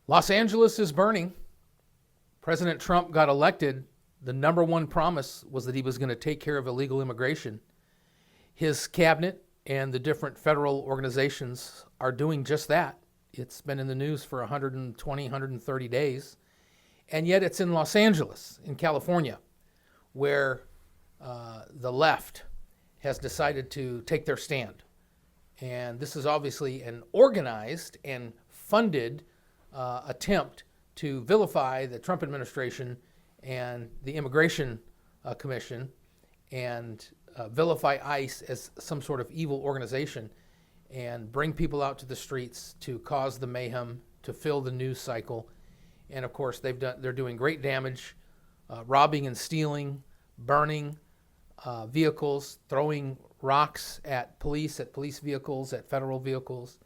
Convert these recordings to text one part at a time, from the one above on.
Los Angeles is burning. President Trump got elected. The number one promise was that he was going to take care of illegal immigration. His cabinet and the different federal organizations are doing just that. It's been in the news for 120, 130 days. And yet it's in Los Angeles, in California, where the left has decided to take their stand. And this is obviously an organized and funded attempt to vilify the Trump administration and the Immigration Commission and vilify ICE as some sort of evil organization and bring people out to the streets to cause the mayhem, to fill the news cycle. And of course, they're doing great damage, robbing and stealing, burning vehicles, throwing rocks at police vehicles, at federal vehicles.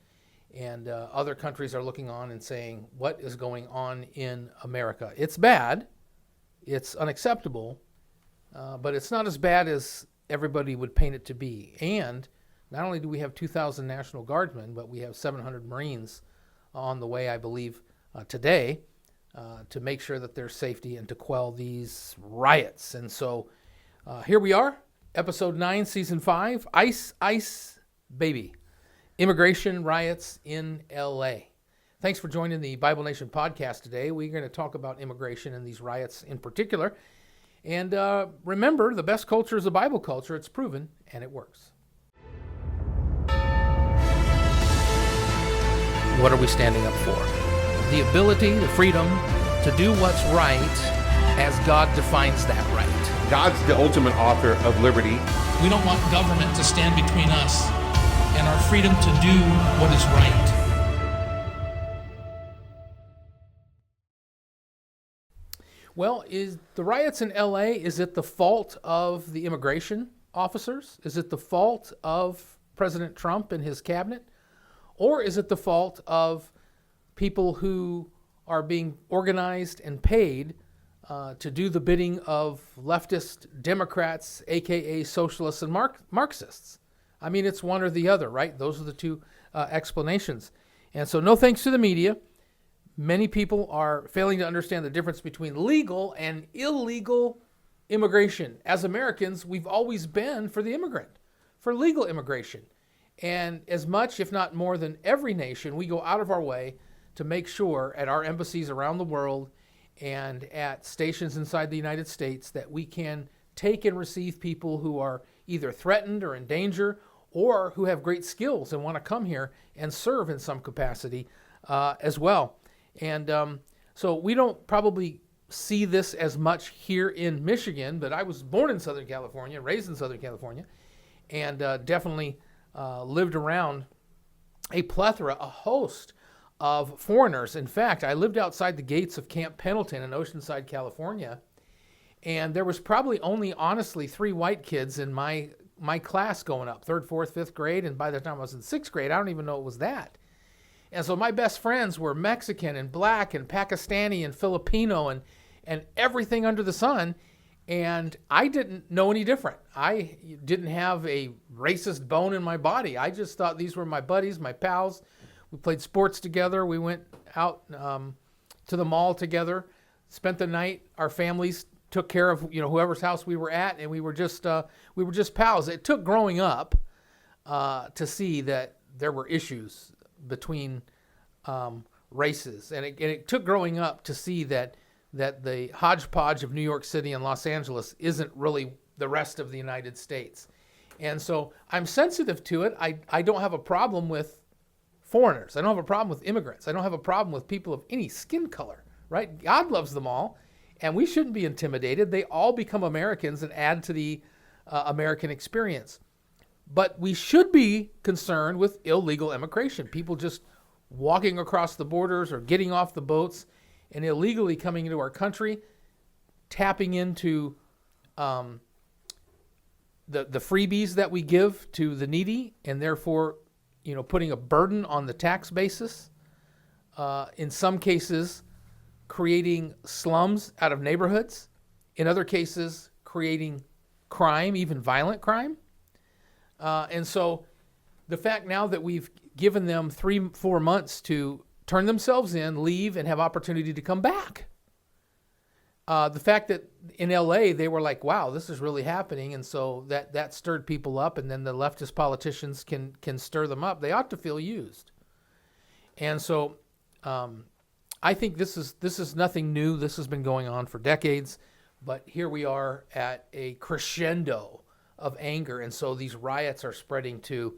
And other countries are looking on and saying, what is going on in America? It's bad. It's unacceptable. But it's not as bad as everybody would paint it to be. And not only do we have 2,000 National Guardsmen, but we have 700 Marines on the way, I believe, today to make sure that there's safety and to quell these riots. And so here we are, Episode 9, Season 5, Ice, Ice, Baby. Immigration riots in L.A. Thanks for joining the Bible Nation podcast today. We're going to talk about immigration and these riots in particular. And remember, the best culture is a Bible culture. It's proven, and it works. What are we standing up for? The ability, the freedom to do what's right as God defines that right. God's the ultimate author of liberty. We don't want government to stand between us and our freedom to do what is right. Well, is the riots in L.A., is it the fault of the immigration officers? Is it the fault of President Trump and his cabinet? Or is it the fault of people who are being organized and paid to do the bidding of leftist Democrats, a.k.a. socialists and Marxists? I mean, it's one or the other, right? Those are the two explanations. And so no thanks to the media. Many people are failing to understand the difference between legal and illegal immigration. As Americans, we've always been for the immigrant, for legal immigration. And as much, if not more than every nation, we go out of our way to make sure at our embassies around the world and at stations inside the United States that we can take and receive people who are either threatened or in danger or who have great skills and want to come here and serve in some capacity as well. And so we don't probably see this as much here in Michigan, but I was born in Southern California, raised in Southern California, and definitely lived around a host of foreigners. In fact, I lived outside the gates of Camp Pendleton in Oceanside, California, and there was probably only, honestly, 3 white kids in my class going up, 3rd, 4th, 5th grade, and by the time I was in 6th grade, I don't even know it was that. And so my best friends were Mexican and black and Pakistani and Filipino and everything under the sun, and I didn't know any different. I didn't have a racist bone in my body. I just thought these were my buddies, my pals. We played sports together. We went out to the mall together, spent the night. Our families took care of whoever's house we were at, and we were just pals. It took growing up to see that there were issues between races, and it took growing up to see that the hodgepodge of New York City and Los Angeles isn't really the rest of the United States. And so I'm sensitive to it. I don't have a problem with foreigners. I don't have a problem with immigrants. I don't have a problem with people of any skin color, right? God loves them all, and we shouldn't be intimidated. They all become Americans and add to the American experience. But we should be concerned with illegal immigration, people just walking across the borders or getting off the boats and illegally coming into our country, tapping into the freebies that we give to the needy, and therefore, putting a burden on the tax basis. In some cases, creating slums out of neighborhoods. In other cases, creating crime, even violent crime. And so the fact now that we've given them 3-4 months to turn themselves in, leave, and have opportunity to come back. The fact that in LA they were like, wow, this is really happening, and so that stirred people up, and then the leftist politicians can stir them up. They ought to feel used. And so I think this is nothing new. This has been going on for decades, but here we are at a crescendo of anger, and so these riots are spreading to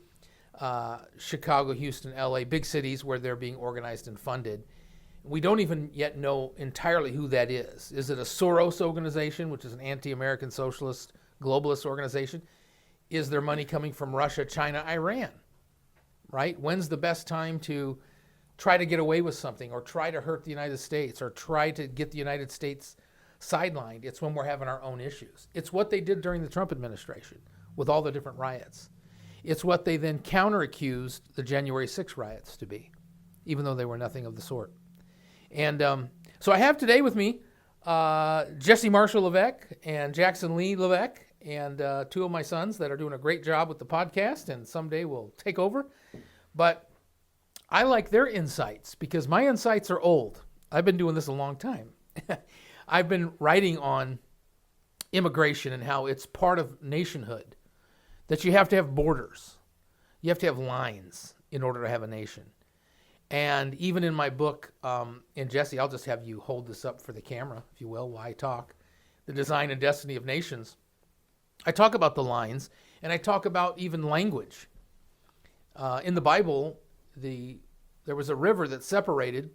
Chicago, Houston, LA, big cities where they're being organized and funded. We don't even yet know entirely who that is. Is it a Soros organization, which is an anti-American socialist globalist organization? Is there money coming from Russia, China, Iran? Right? When's the best time to try to get away with something, or try to hurt the United States, or try to get the United States sidelined? It's when we're having our own issues. It's what they did during the Trump administration with all the different riots. It's what they then counter-accused the January 6 riots to be, even though they were nothing of the sort. And so I have today with me Jesse Marshall Levesque and Jackson Lee Levesque, and two of my sons that are doing a great job with the podcast, and someday will take over. But I like their insights because my insights are old. I've been doing this a long time. I've been writing on immigration and how it's part of nationhood, that you have to have borders. You have to have lines in order to have a nation. And even in my book, and Jesse, I'll just have you hold this up for the camera, if you will, while I talk, The Design and Destiny of Nations. I talk about the lines, and I talk about even language. In the Bible, there was a river that separated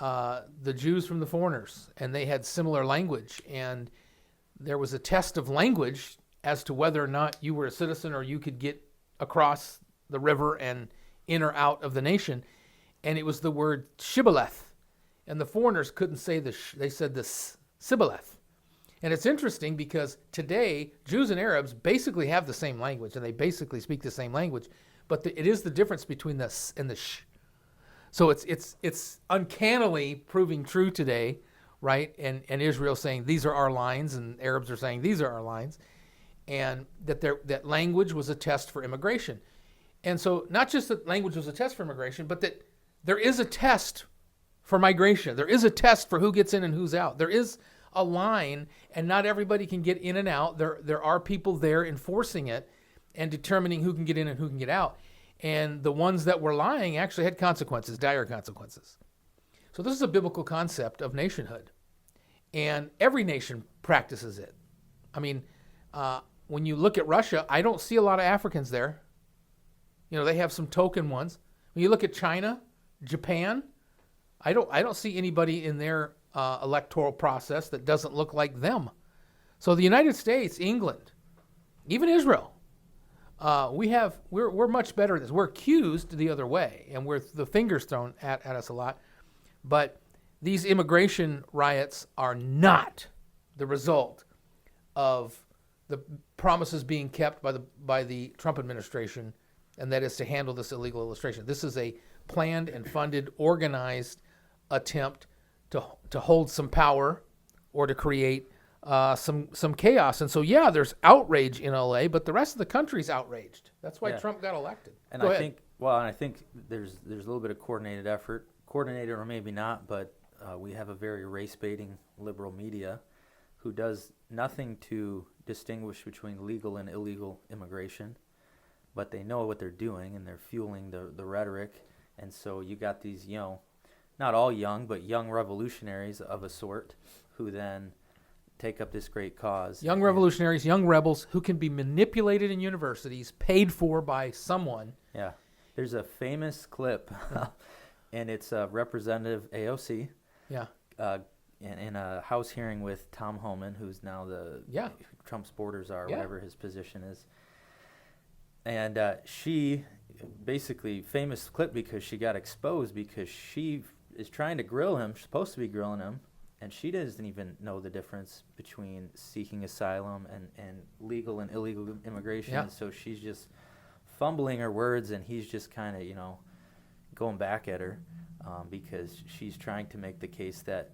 the Jews from the foreigners, and they had similar language. And there was a test of language as to whether or not you were a citizen or you could get across the river and in or out of the nation. And it was the word shibboleth. And the foreigners couldn't say they said the sibboleth. And it's interesting because today, Jews and Arabs basically have the same language, and they basically speak the same language, but it is the difference between the s and the sh. So it's uncannily proving true today, right? And Israel saying these are our lines, and Arabs are saying these are our lines, and that language was a test for immigration. And so not just that language was a test for immigration, but that there is a test for migration. There is a test for who gets in and who's out. There is a line, and not everybody can get in and out. There are people there enforcing it and determining who can get in and who can get out. And the ones that were lying actually had consequences, dire consequences. So this is a biblical concept of nationhood. And every nation practices it. I mean, when you look at Russia, I don't see a lot of Africans there. You know, they have some token ones. When you look at China, Japan, I don't see anybody in their electoral process that doesn't look like them. So the United States, England, even Israel, we're much better at this. We're accused the other way, and we're the fingers thrown at us a lot. But these immigration riots are not the result of the promises being kept by the Trump administration, and that is to handle this illegal illustration. This is a planned and funded, organized attempt to hold some power or to create some chaos. And so, yeah, there's outrage in LA, but the rest of the country's outraged. That's why Trump got elected. And Go I ahead. think there's a little bit of coordinated effort, coordinated or maybe not, but we have a very race-baiting liberal media who does nothing to distinguish between legal and illegal immigration, but they know what they're doing, and they're fueling the rhetoric. And so you got these, not all young, but young revolutionaries of a sort who then take up this great cause. Young revolutionaries, young rebels who can be manipulated in universities, paid for by someone. Yeah. There's a famous clip, and it's Representative AOC. Yeah. In a House hearing with Tom Homan, who's now Trump's borders are, whatever his position is. And she basically, famous clip because she got exposed because she is trying to grill him. She's supposed to be grilling him, and she doesn't even know the difference between seeking asylum and legal and illegal immigration. Yeah. And so she's just fumbling her words, and he's just kind of, going back at her because she's trying to make the case that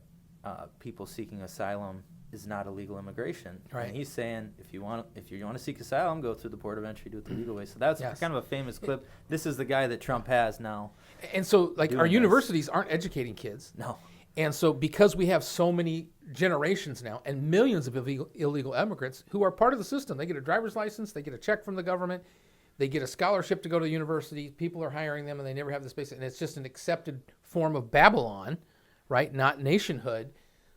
people seeking asylum is not illegal immigration. Right. And he's saying if you want to seek asylum, go through the port of entry, do it the legal way. So that's Yes. kind of a famous clip. This is the guy that Trump has now. And so, like, doing our this. universities aren't educating kids. No. And so because we have so many generations now and millions of illegal immigrants who are part of the system, they get a driver's license, they get a check from the government, they get a scholarship to go to university, people are hiring them and they never have the space. And it's just an accepted form of Babylon, right? Not nationhood.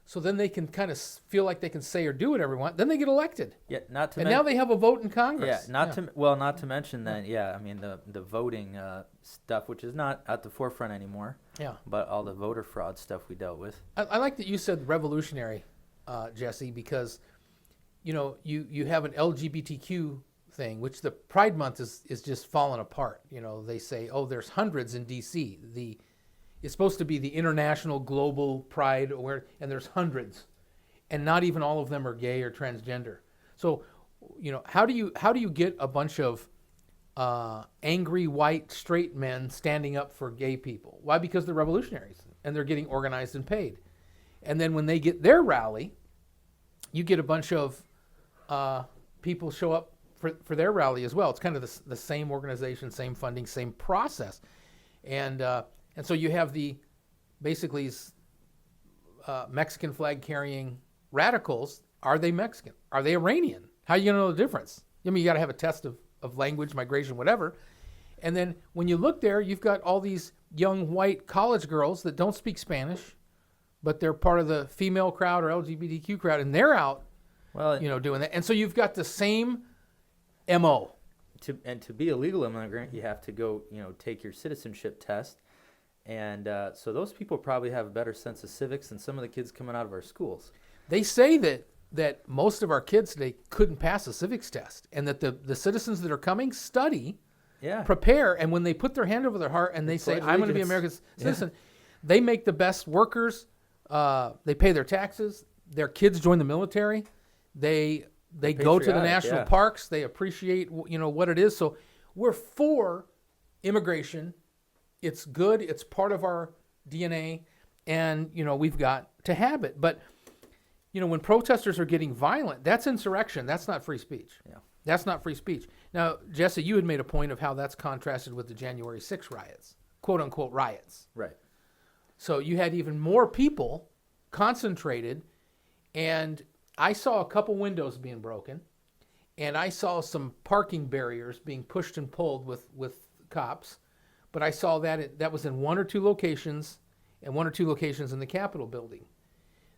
So then they can kind of feel like they can say or do whatever they want. Then they get elected. Yeah, not to And now they have a vote in Congress. Yeah, not to mention that. Yeah, I mean the voting stuff, which is not at the forefront anymore. Yeah. But all the voter fraud stuff we dealt with. I like that you said revolutionary, Jesse, because you have an LGBTQ thing, which the Pride Month is just falling apart. They say, oh, there's hundreds in D.C. It's supposed to be the international global pride, and there's hundreds, and not even all of them are gay or transgender. So, how do you get a bunch of angry white straight men standing up for gay people? Why? Because they're revolutionaries and they're getting organized and paid. And then when they get their rally, you get a bunch of people show up for their rally as well. It's kind of the same organization, same funding, same process, and so you have basically Mexican flag carrying radicals. Are they Mexican? Are they Iranian? How are you gonna know the difference? I mean, you got to have a test of language, migration, whatever. And then when you look there, you've got all these young white college girls that don't speak Spanish, but they're part of the female crowd or LGBTQ crowd, and they're out, doing that. And so you've got the same MO. To be a legal immigrant, you have to go, take your citizenship test. And so those people probably have a better sense of civics than some of the kids coming out of our schools. They say that most of our kids today couldn't pass a civics test, and that the citizens that are coming study, prepare, and when they put their hand over their heart and they say, I'm going to be an American citizen, they make the best workers. They pay their taxes. Their kids join the military. They go to the national parks. They appreciate what it is. So we're for immigration. It's good. It's part of our DNA, and we've got to have it. But when protesters are getting violent, that's insurrection. That's not free speech. Yeah, that's not free speech. Now, Jesse, you had made a point of how that's contrasted with the January 6th riots, quote unquote riots. Right. So you had even more people concentrated, and I saw a couple windows being broken, and I saw some parking barriers being pushed and pulled with cops. But I saw that was in one or two locations, and one or two locations in the Capitol building.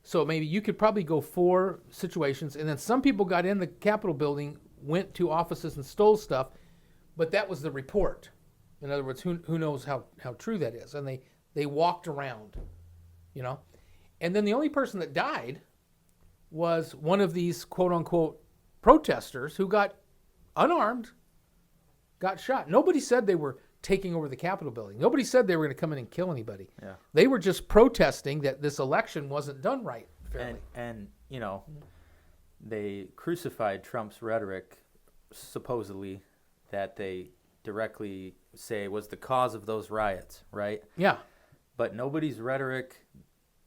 So maybe you could probably go 4 situations, and then some people got in the Capitol building, went to offices and stole stuff, but that was the report. In other words, who knows how true that is? And they walked around, And then the only person that died was one of these quote-unquote protesters who got unarmed, got shot. Nobody said they were taking over the Capitol building. Nobody said they were going to come in and kill anybody. Yeah. They were just protesting that this election wasn't done right fairly. And they crucified Trump's rhetoric, supposedly, that they directly say was the cause of those riots, right? Yeah. But nobody's rhetoric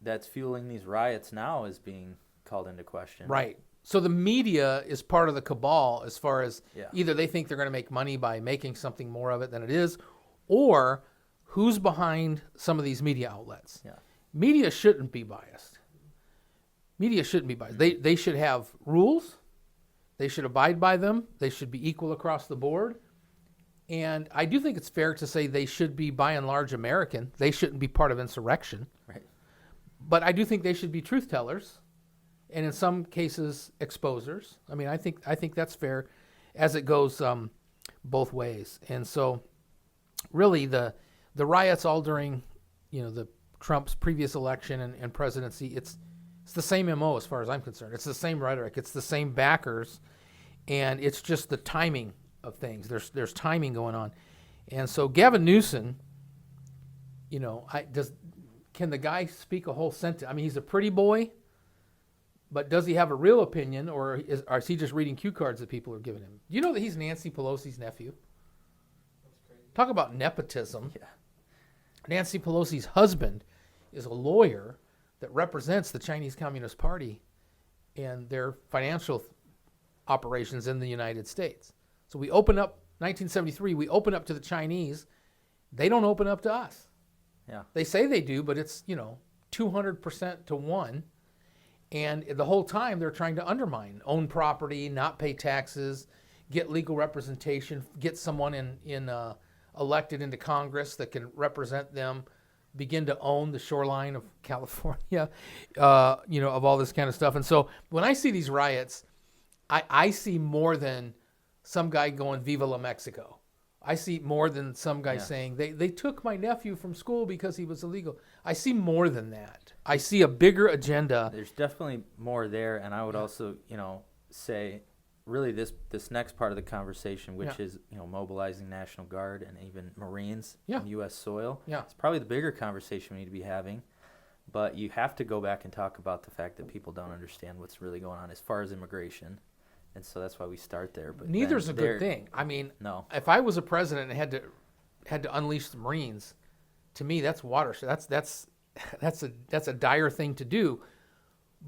that's fueling these riots now is being called into question. Right. So the media is part of the cabal as far as Yeah. either they think they're going to make money by making something more of it than it is, or who's behind some of these media outlets. Yeah. Media shouldn't be biased. Media shouldn't be biased. They should have rules. They should abide by them. They should be equal across the board. And I do think it's fair to say they should be, by and large, American. They shouldn't be part of insurrection. Right. But I do think they should be truth tellers, and in some cases, exposers. I mean, I think that's fair, as it goes both ways. And so, really, the riots all during, the Trump's previous election and presidency, it's the same MO as far as I'm concerned. It's the same rhetoric. It's the same backers, and it's just the timing of things. There's timing going on, and so Gavin Newsom, can the guy speak a whole sentence? I mean, he's a pretty boy. But does he have a real opinion, or is he just reading cue cards that people are giving him? Do you know that he's Nancy Pelosi's nephew? That's crazy. Talk about nepotism. Yeah. Nancy Pelosi's husband is a lawyer that represents the Chinese Communist Party and their financial operations in the United States. So we open up 1973. We open up to the Chinese. They don't open up to us. Yeah. They say they do, but it's 200% to 1. And the whole time they're trying to undermine, own property, not pay taxes, get legal representation, get someone elected into Congress that can represent them, begin to own the shoreline of California, of all this kind of stuff. And so when I see these riots, I see more than some guy going Viva la Mexico. I see more than some guy saying they took my nephew from school because he was illegal. I see more than that. I see a bigger agenda. There's definitely more there, and I would also, say, really this next part of the conversation, which is mobilizing National Guard and even Marines on U.S. soil. Yeah. It's probably the bigger conversation we need to be having. But you have to go back and talk about the fact that people don't understand what's really going on as far as immigration. And so that's why we start there. But neither's a good thing. I mean, no. If I was a president and had to unleash the Marines, to me that's watershed. That's a dire thing to do.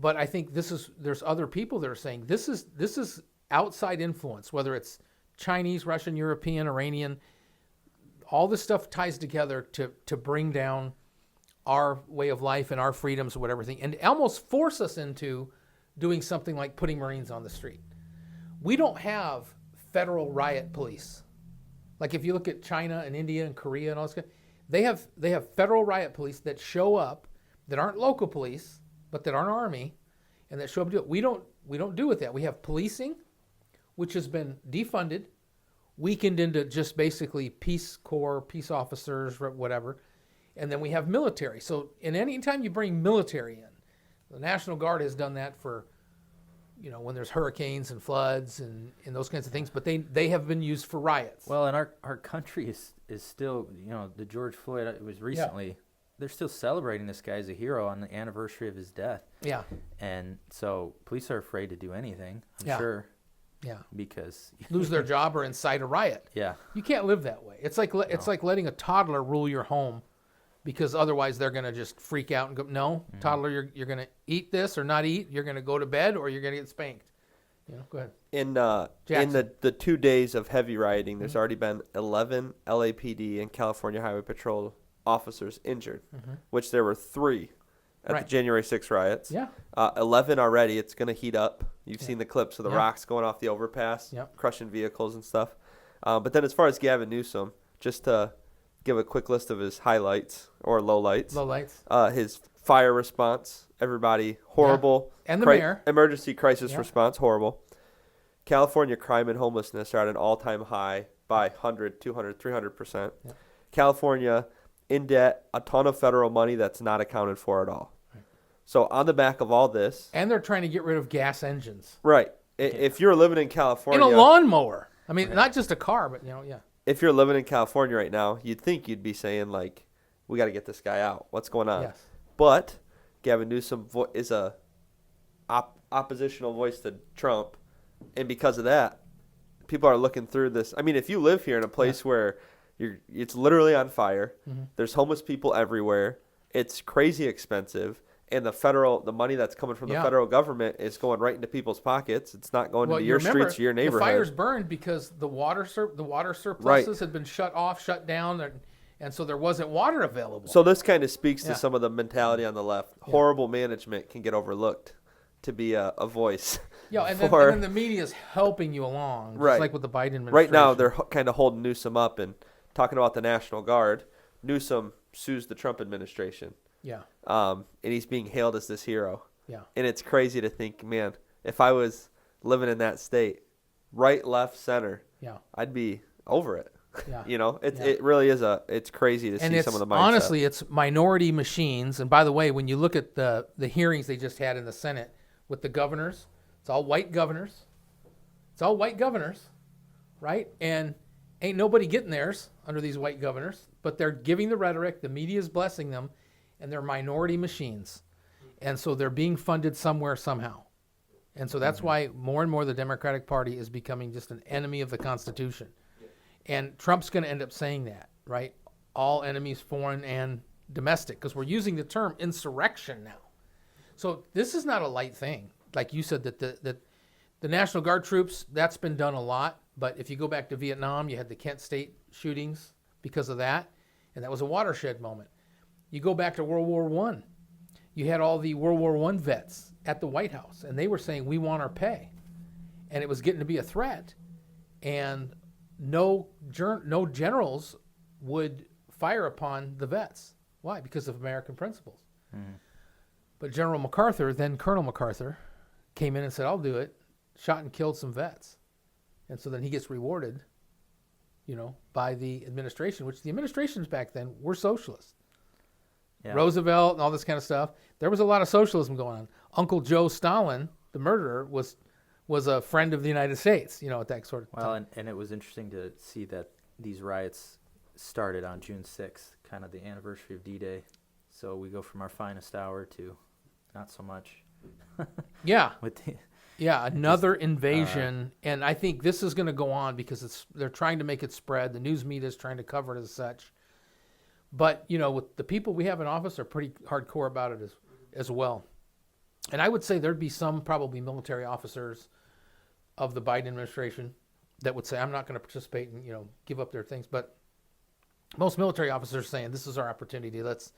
But I think there's other people that are saying this is outside influence, whether it's Chinese, Russian, European, Iranian. All this stuff ties together to bring down our way of life and our freedoms or whatever thing, and almost force us into doing something like putting Marines on the street. We don't have federal riot police. Like if you look at China and India and Korea and all this, they have federal riot police that show up, that aren't local police, but that aren't army, and that show up to do it. We don't do with that. We have policing, which has been defunded, weakened into just basically Peace Corps, peace officers, whatever, and then we have military. So any time you bring military in, the National Guard has done that for when there's hurricanes and floods and those kinds of things, but they have been used for riots. Well, and our country is still, the George Floyd, it was recently, they're still celebrating this guy as a hero on the anniversary of his death. Yeah. And so police are afraid to do anything, I'm sure. Yeah. Because lose their job or incite a riot. Yeah. You can't live that way. It's like like letting a toddler rule your home, because otherwise they're going to just freak out and go, no, toddler, you're going to eat this or not eat. You're going to go to bed or you're going to get spanked. Go ahead. In the 2 days of heavy rioting, there's already been 11 LAPD and California Highway Patrol officers injured, which there were 3 at the January 6th riots. Yeah. 11 already. It's going to heat up. You've seen the clips of the rocks going off the overpass, crushing vehicles and stuff. But then as far as Gavin Newsom, just to give a quick list of his highlights or lowlights. His fire response, everybody, horrible. Yeah. And the mayor. Emergency crisis response, horrible. California crime and homelessness are at an all-time high by 100, 200, 300%. Yeah. California in debt, a ton of federal money that's not accounted for at all. Right. So on the back of all this. And they're trying to get rid of gas engines. Right. If you're living in California. In a lawnmower. I mean, not just a car, but, If you're living in California right now, you'd think you'd be saying, like, we got to get this guy out. What's going on? Yes. But Gavin Newsom is a oppositional voice to Trump, and because of that, people are looking through this. I mean, if you live here in a place where it's literally on fire, there's homeless people everywhere, it's crazy expensive, and the money that's coming from the federal government is going right into people's pockets. It's not going into your streets or your neighborhood. The fires burned because the water surpluses had been shut off, shut down, and so there wasn't water available. So this kind of speaks to some of the mentality on the left. Horrible management can get overlooked to be a voice. Yeah, and then the media is helping you along, just like with the Biden administration. Right now, they're kind of holding Newsom up and talking about the National Guard. Newsom sues the Trump administration. Yeah. And he's being hailed as this hero. Yeah. And it's crazy to think, man, if I was living in that state, right, left, center, I'd be over it. Yeah. It really is it's crazy to see some of the mindset. Honestly, it's minority machines. And by the way, when you look at the hearings they just had in the Senate with the governors, it's all white governors. Right? And ain't nobody getting theirs under these white governors, but they're giving the rhetoric, the media is blessing them, and they're minority machines. And so they're being funded somewhere, somehow. And so that's why more and more the Democratic Party is becoming just an enemy of the Constitution. And Trump's going to end up saying that, right? All enemies, foreign and domestic, because we're using the term insurrection now. So this is not a light thing. like you said, that the National Guard troops, that's been done a lot. But if you go back to Vietnam, you had the Kent State shootings because of that, and that was a watershed moment. You go back to World War I, you had all the World War I vets at the White House, and they were saying, we want our pay. And it was getting to be a threat. And no generals would fire upon the vets. Why? Because of American principles. Mm. But General MacArthur, then Colonel MacArthur, came in and said, I'll do it, shot and killed some vets. And so then he gets rewarded, by the administration, which the administrations back then were socialist. Yeah. Roosevelt and all this kind of stuff. There was a lot of socialism going on. Uncle Joe Stalin, the murderer, was a friend of the United States, at that sort of time. Well, and it was interesting to see that these riots started on June 6th, kind of the anniversary of D-Day. So we go from our finest hour to not so much. Yeah. Another invasion. And I think this is going to go on because they're trying to make it spread. The news media is trying to cover it as such. But, with the people we have in office are pretty hardcore about it as well. And I would say there'd be some probably military officers of the Biden administration that would say, I'm not going to participate and, give up their things. But most military officers are saying, this is our opportunity. Let's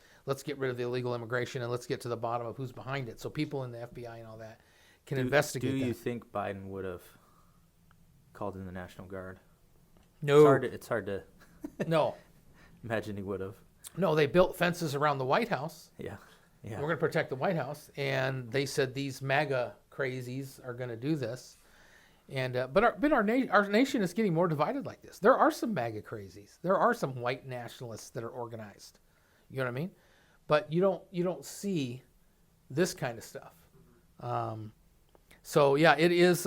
get rid of the illegal immigration and let's get to the bottom of who's behind it. So people in the FBI and all that can investigate that. Do you think Biden would have called in the National Guard? No. It's hard to no. imagine he would have. No, they built fences around the White House. Yeah. We're going to protect the White House. And they said these MAGA crazies are going to do this. And but our nation is getting more divided like this. There are some MAGA crazies. There are some white nationalists that are organized. You know what I mean? But you don't see this kind of stuff. So yeah, it is.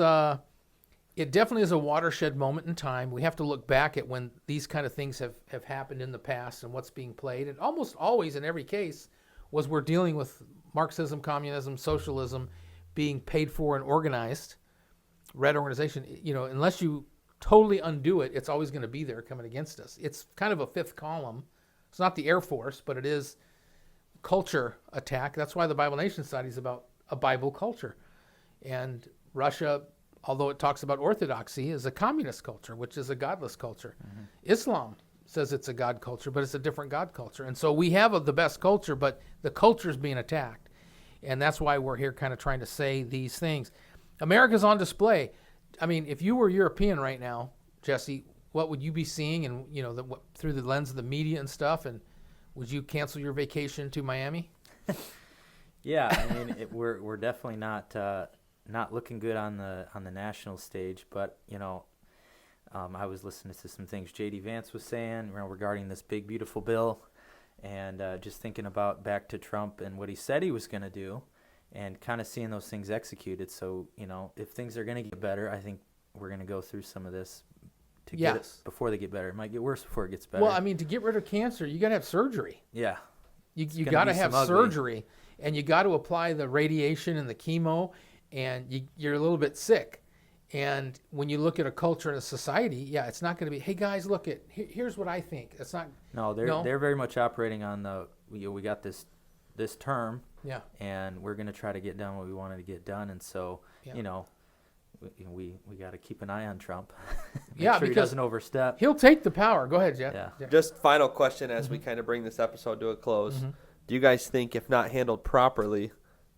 It definitely is a watershed moment in time. We have to look back at when these kind of things have happened in the past and what's being played. And almost always in every case was we're dealing with Marxism, communism, socialism being paid for and organized. Red organization, unless you totally undo it, it's always going to be there coming against us. It's kind of a fifth column. It's not the Air Force, but it is culture attack. That's why the Bible Nation Society is about a Bible culture. And Russia, although it talks about orthodoxy, is a communist culture, which is a godless culture. Mm-hmm. Islam says it's a God culture, but it's a different God culture. And so we have the best culture, but the culture is being attacked. And that's why we're here kind of trying to say these things. America's on display. I mean, if you were European right now, Jesse, what would you be seeing and, through the lens of the media and stuff? And would you cancel your vacation to Miami? Yeah, I mean, we're definitely not looking good on the national stage, but I was listening to some things J.D. Vance was saying regarding this big beautiful bill, and just thinking about back to Trump and what he said he was going to do, and kind of seeing those things executed. So if things are going to get better, I think we're going to go through some of this to get it before they get better. It might get worse before it gets better. Well, I mean, to get rid of cancer, you got to have surgery. Yeah, you got to have surgery, and you got to apply the radiation and the chemo. And you're a little bit sick. And when you look at a culture and a society, it's not going to be, hey guys, look here's what I think. It's not. No, they're very much operating on we got this term. Yeah. And we're going to try to get done what we wanted to get done. And so, we got to keep an eye on Trump. Make sure he doesn't overstep. He'll take the power. Go ahead, Jeff. Yeah. Just final question as we kind of bring this episode to a close. Mm-hmm. Do you guys think, if not handled properly,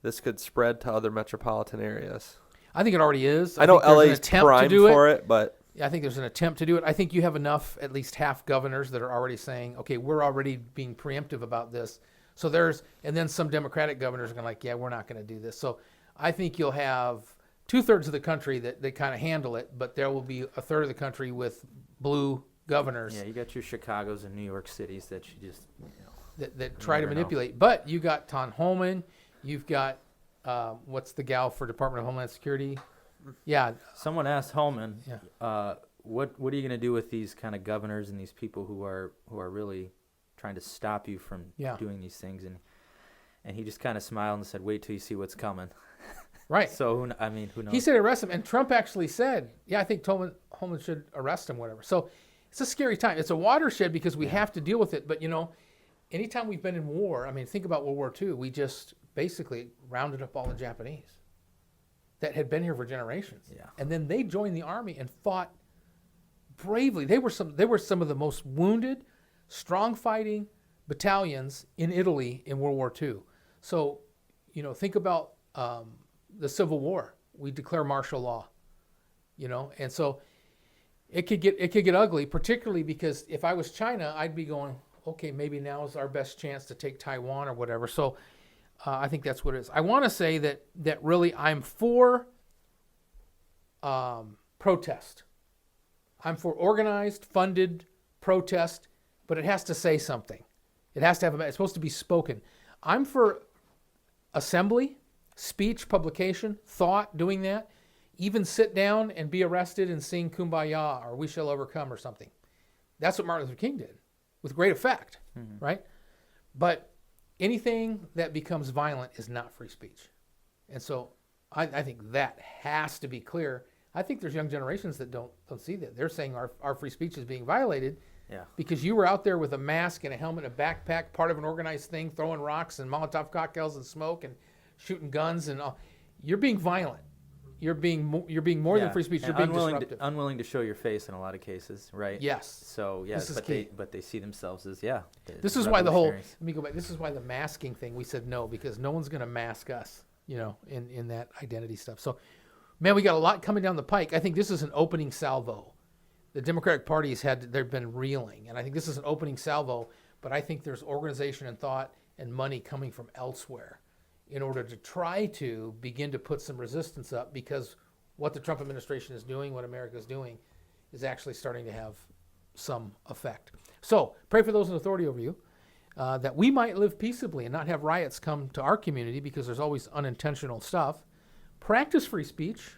this could spread to other metropolitan areas? I think it already is. I know LA's primed for it, but I think there's an attempt to do it. I think you have enough, at least half governors that are already saying, okay, we're already being preemptive about this. So and then some Democratic governors are going to we're not going to do this. So I think you'll have 2/3 of the country that they kind of handle it, but there will be a third of the country with blue governors. Yeah, you got your Chicagos and New York cities that you just, that try to manipulate. But you got Ton Holman. You've got, what's the gal for Department of Homeland Security? Yeah. Someone asked Holman, what are you going to do with these kind of governors and these people who are really trying to stop you from doing these things? And he just kind of smiled and said, wait till you see what's coming. Right. So, who knows? He said arrest him. And Trump actually said, I think Holman should arrest him, whatever. So it's a scary time. It's a watershed because we have to deal with it. But, anytime we've been in war, I mean, think about World War II. We just basically rounded up all the Japanese. that had been here for generations. Yeah. And then they joined the army and fought bravely. They were some of the most wounded, strong fighting battalions in Italy in World War II. So, think about the Civil War. We declare martial law, and so it could get ugly, particularly because if I was China, I'd be going, okay, maybe now is our best chance to take Taiwan or whatever. So I think that's what it is. I want to say that really I'm for protest. I'm for organized, funded protest, but it has to say something. It has to have it's supposed to be spoken. I'm for assembly, speech, publication, thought, doing that. Even sit down and be arrested and sing Kumbaya or We Shall Overcome or something. That's what Martin Luther King did with great effect, right? But anything that becomes violent is not free speech. And so I think that has to be clear. I think there's young generations that don't see that. They're saying our free speech is being violated because you were out there with a mask and a helmet and a backpack, part of an organized thing, throwing rocks and Molotov cocktails and smoke and shooting guns and all. You're being violent. You're being more than free speech. You're being disruptive. Unwilling to show your face in a lot of cases, right? Yes. So yes, but they see themselves as This is why let me go back. This is why the masking thing we said no, because no one's going to mask us, in that identity stuff. So, man, we got a lot coming down the pike. I think this is an opening salvo. The Democratic Party they've been reeling, and I think this is an opening salvo. But I think there's organization and thought and money coming from elsewhere in order to try to begin to put some resistance up, because what the Trump administration is doing, what America is doing, is actually starting to have some effect. So pray for those in authority over you, that we might live peaceably and not have riots come to our community, because there's always unintentional stuff. Practice free speech.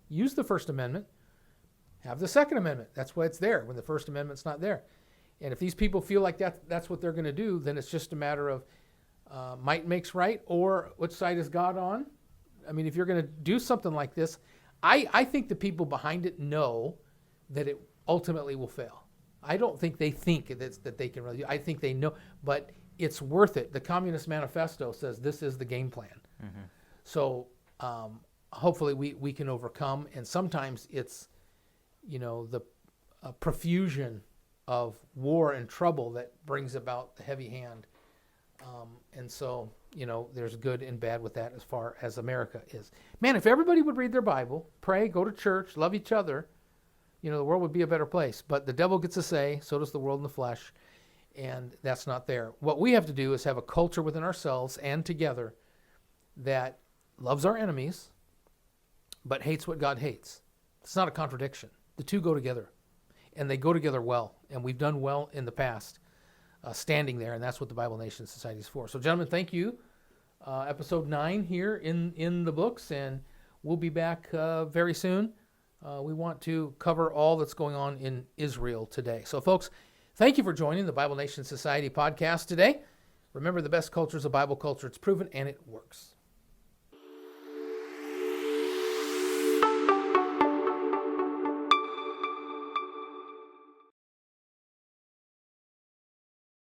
Use the First Amendment. Have the Second Amendment. That's why it's there when the First Amendment's not there. And if these people feel like that's what they're going to do, then it's just a matter of might makes right, or which side is God on? I mean, if you're going to do something like this, I think the people behind it know that it ultimately will fail. I don't think they think that they can really. I think they know, but it's worth it. The Communist Manifesto says this is the game plan. Mm-hmm. So hopefully we can overcome. And sometimes it's, the profusion of war and trouble that brings about the heavy hand. And so, there's good and bad with that as far as America is. Man, if everybody would read their Bible, pray, go to church, love each other, the world would be a better place. But the devil gets a say, so does the world in the flesh, and that's not there. What we have to do is have a culture within ourselves and together that loves our enemies, but hates what God hates. It's not a contradiction. The two go together, and they go together well, and we've done well in the past. Standing there, and that's what the Bible Nation Society is for. So, gentlemen, thank you. Episode 9 here in the books, and we'll be back very soon. We want to cover all that's going on in Israel today. So, folks, thank you for joining the Bible Nation Society podcast today. Remember, the best culture is a Bible culture. It's proven, and it works.